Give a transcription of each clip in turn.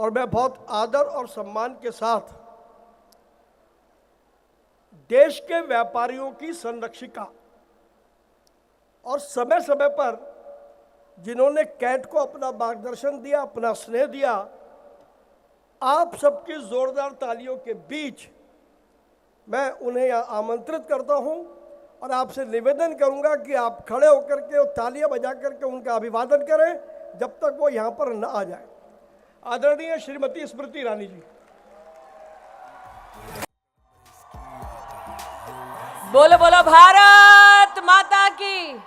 और मैं बहुत आदर और सम्मान के साथ देश के व्यापारियों की संरक्षिका और समय समय पर जिन्होंने कैट को अपना मार्गदर्शन दिया, अपना स्नेह दिया, आप सबकी जोरदार तालियों के बीच मैं उन्हें यहाँ आमंत्रित करता हूँ और आपसे निवेदन करूँगा कि आप खड़े होकर के और तालियां बजा करके उनका अभिवादन करें जब तक वो यहाँ पर न आ जाए। आदरणीय श्रीमती स्मृति ईरानी जी। बोलो बोलो भारत माता की।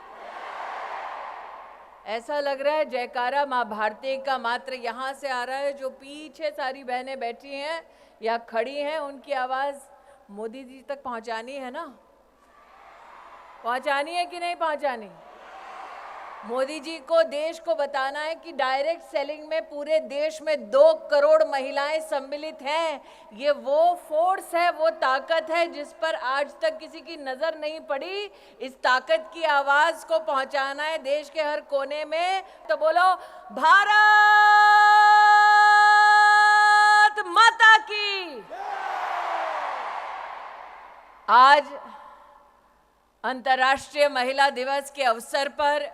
ऐसा लग रहा है जयकारा माँ भारती का मात्र यहाँ से आ रहा है। जो पीछे सारी बहनें बैठी हैं या खड़ी हैं, उनकी आवाज मोदी जी तक पहुँचानी है ना? पहुँचानी है कि नहीं पहुँचानी? मोदी जी को देश को बताना है कि डायरेक्ट सेलिंग में पूरे देश में 2 करोड़ महिलाएं सम्मिलित हैं। ये वो फोर्स है, वो ताकत है जिस पर आज तक किसी की नजर नहीं पड़ी। इस ताकत की आवाज को पहुंचाना है देश के हर कोने में। तो बोलो भारत माता की। आज अंतर्राष्ट्रीय महिला दिवस के अवसर पर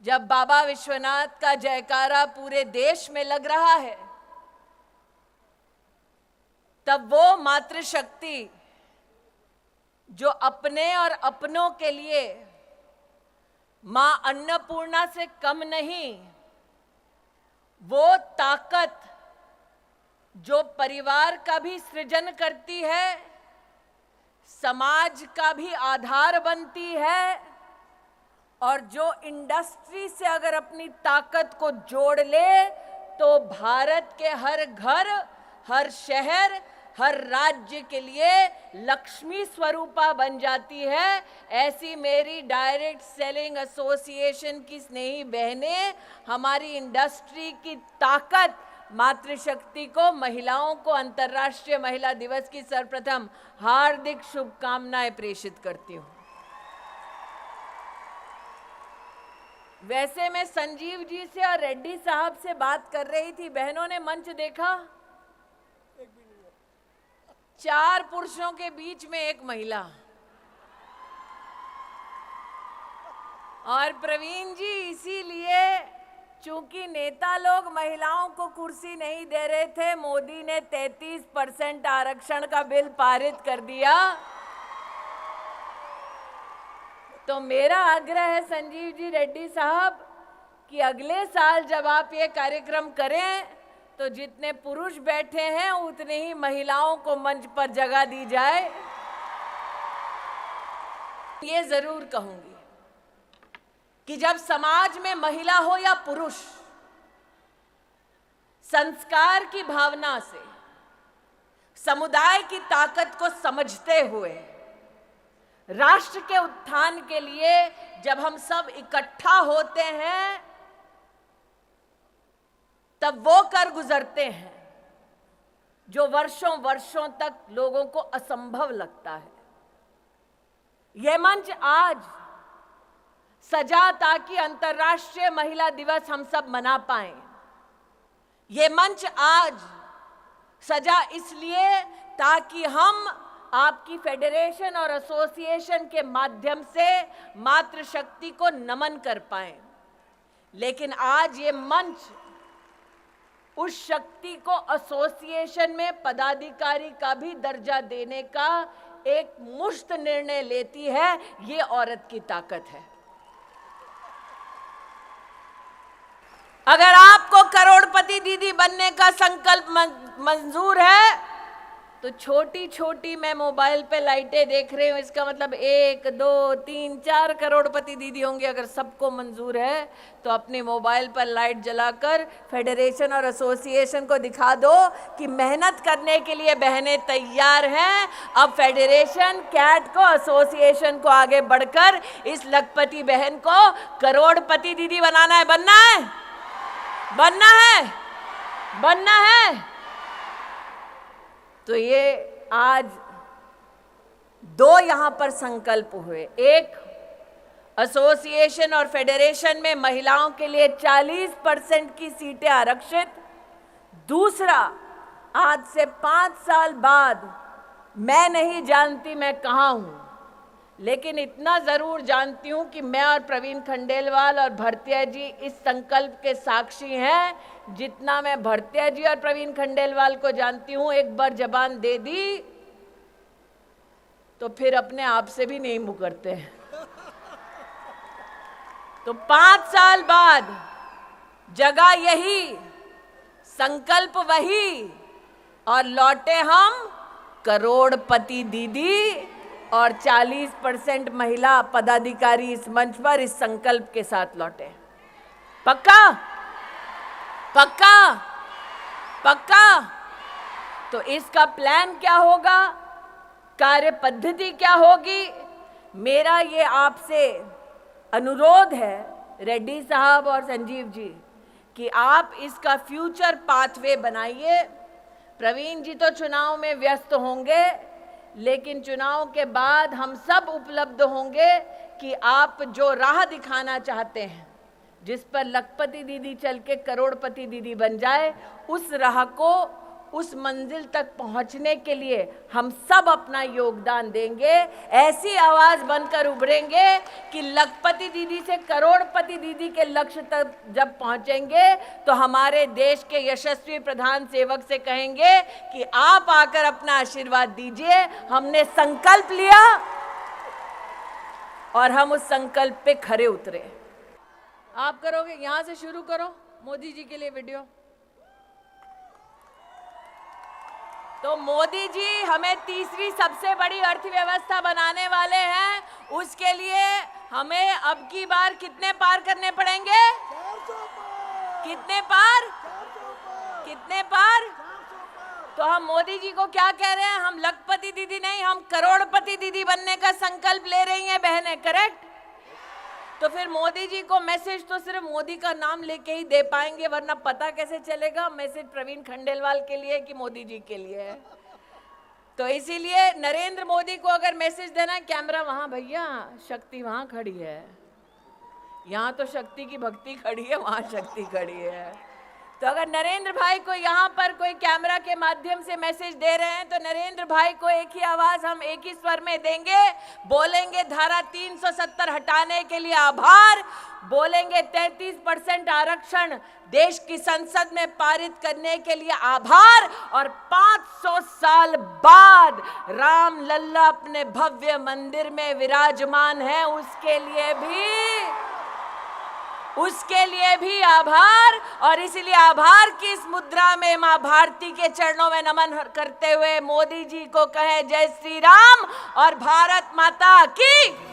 जब बाबा विश्वनाथ का जयकारा पूरे देश में लग रहा है, तब वो मातृशक्ति जो अपने और अपनों के लिए मां अन्नपूर्णा से कम नहीं, वो ताकत जो परिवार का भी सृजन करती है, समाज का भी आधार बनती है, और जो इंडस्ट्री से अगर अपनी ताकत को जोड़ ले तो भारत के हर घर, हर शहर, हर राज्य के लिए लक्ष्मी स्वरूपा बन जाती है। ऐसी मेरी डायरेक्ट सेलिंग एसोसिएशन की स्नेही बहनें हमारी इंडस्ट्री की ताकत मातृशक्ति को, महिलाओं को अंतर्राष्ट्रीय महिला दिवस की सर्वप्रथम हार्दिक शुभकामनाएं प्रेषित करती हूँ। वैसे मैं संजीव जी से और रेड्डी साहब से बात कर रही थी, बहनों ने मंच देखा? 4 पुरुषों के बीच में 1 महिला। और प्रवीण जी, इसीलिए चूंकि नेता लोग महिलाओं को कुर्सी नहीं दे रहे थे, मोदी ने 33% आरक्षण का बिल पारित कर दिया। तो मेरा आग्रह है संजीव जी, रेड्डी साहब, कि अगले साल जब आप ये कार्यक्रम करें तो जितने पुरुष बैठे हैं उतने ही महिलाओं को मंच पर जगह दी जाए। ये जरूर कहूंगी कि जब समाज में महिला हो या पुरुष, संस्कार की भावना से समुदाय की ताकत को समझते हुए राष्ट्र के उत्थान के लिए जब हम सब इकट्ठा होते हैं, तब वो कर गुजरते हैं जो वर्षों वर्षों तक लोगों को असंभव लगता है। यह मंच आज सजा ताकि अंतर्राष्ट्रीय महिला दिवस हम सब मना पाएं। ये मंच आज सजा इसलिए ताकि हम आपकी फेडरेशन और एसोसिएशन के माध्यम से मातृशक्ति को नमन कर पाएं। लेकिन आज ये मंच उस शक्ति को एसोसिएशन में पदाधिकारी का भी दर्जा देने का एक मुश्त निर्णय लेती है। ये औरत की ताकत है। अगर आपको करोड़पति दीदी बनने का संकल्प मंजूर है तो छोटी छोटी मैं मोबाइल पे लाइटें देख रही हूँ, इसका मतलब 1, 2, 3, 4 करोड़पति दीदी होंगे। अगर सबको मंजूर है तो अपने मोबाइल पर लाइट जलाकर फेडरेशन और एसोसिएशन को दिखा दो कि मेहनत करने के लिए बहनें तैयार हैं। अब फेडरेशन, कैट को, एसोसिएशन को आगे बढ़कर इस लखपति बहन को करोड़पति दीदी बनाना है। बनना है, बनना है, बनना है। तो ये आज 2 यहां पर संकल्प हुए। एक, एसोसिएशन और फेडरेशन में महिलाओं के लिए 40% की सीटें आरक्षित, दूसरा, आज से 5 साल बाद मैं नहीं जानती मैं कहाँ हूँ, लेकिन इतना जरूर जानती हूँ कि मैं और प्रवीण खंडेलवाल और भरतिया जी इस संकल्प के साक्षी हैं। जितना मैं भरतिया जी और प्रवीण खंडेलवाल को जानती हूँ, एक बार जबान दे दी तो फिर अपने आप से भी नहीं मुकरते हैं। तो 5 साल बाद जगह यही, संकल्प वही, और लौटे हम करोड़पति दीदी और 40% महिला पदाधिकारी इस मंच पर इस संकल्प के साथ लौटे। पक्का? पक्का? पक्का? तो इसका प्लान क्या होगा, कार्य पद्धति क्या होगी? मेरा ये आपसे अनुरोध है रेड्डी साहब और संजीव जी कि आप इसका फ्यूचर पाथवे बनाइए। प्रवीण जी तो चुनाव में व्यस्त होंगे, लेकिन चुनाव के बाद हम सब उपलब्ध होंगे कि आप जो राह दिखाना चाहते हैं, जिस पर लखपति दीदी चल के करोड़पति दीदी बन जाए, उस राह को, उस मंजिल तक पहुंचने के लिए हम सब अपना योगदान देंगे। ऐसी आवाज बनकर उभरेंगे कि लखपति दीदी से करोड़पति दीदी के लक्ष्य तक जब पहुंचेंगे तो हमारे देश के यशस्वी प्रधान सेवक से कहेंगे कि आप आकर अपना आशीर्वाद दीजिए। हमने संकल्प लिया और हम उस संकल्प पे खरे उतरे। आप करोगे? यहां से शुरू करो मोदी जी के लिए वीडियो। तो मोदी जी हमें तीसरी सबसे बड़ी अर्थव्यवस्था बनाने वाले हैं। उसके लिए हमें अब की बार कितने पार करने पड़ेंगे? 400 पार। कितने पार? 400 पार। कितने पार? 400 पार। तो हम मोदी जी को क्या कह रहे हैं? हम लखपति दीदी नहीं, हम करोड़पति दीदी बनने का संकल्प ले रही हैं बहनें। करेक्ट? तो फिर मोदी जी को मैसेज तो सिर्फ मोदी का नाम लेके ही दे पाएंगे, वरना पता कैसे चलेगा मैसेज प्रवीण खंडेलवाल के लिए कि मोदी जी के लिए है। तो इसीलिए नरेंद्र मोदी को अगर मैसेज देना है, कैमरा वहां भैया, शक्ति वहां खड़ी है, यहाँ तो शक्ति की भक्ति खड़ी है, वहां शक्ति खड़ी है। तो अगर नरेंद्र भाई को यहाँ पर कोई कैमरा के माध्यम से मैसेज दे रहे हैं, तो नरेंद्र भाई को एक ही आवाज हम एक ही स्वर में देंगे, बोलेंगे धारा 370 हटाने के लिए आभार, बोलेंगे 33% आरक्षण देश की संसद में पारित करने के लिए आभार, और 500 साल बाद राम लल्ला अपने भव्य मंदिर में विराजमान है, उसके लिए भी आभार। और इसलिए आभार की इस मुद्रा में मां भारती के चरणों में नमन करते हुए मोदी जी को कहें जय श्री राम और भारत माता की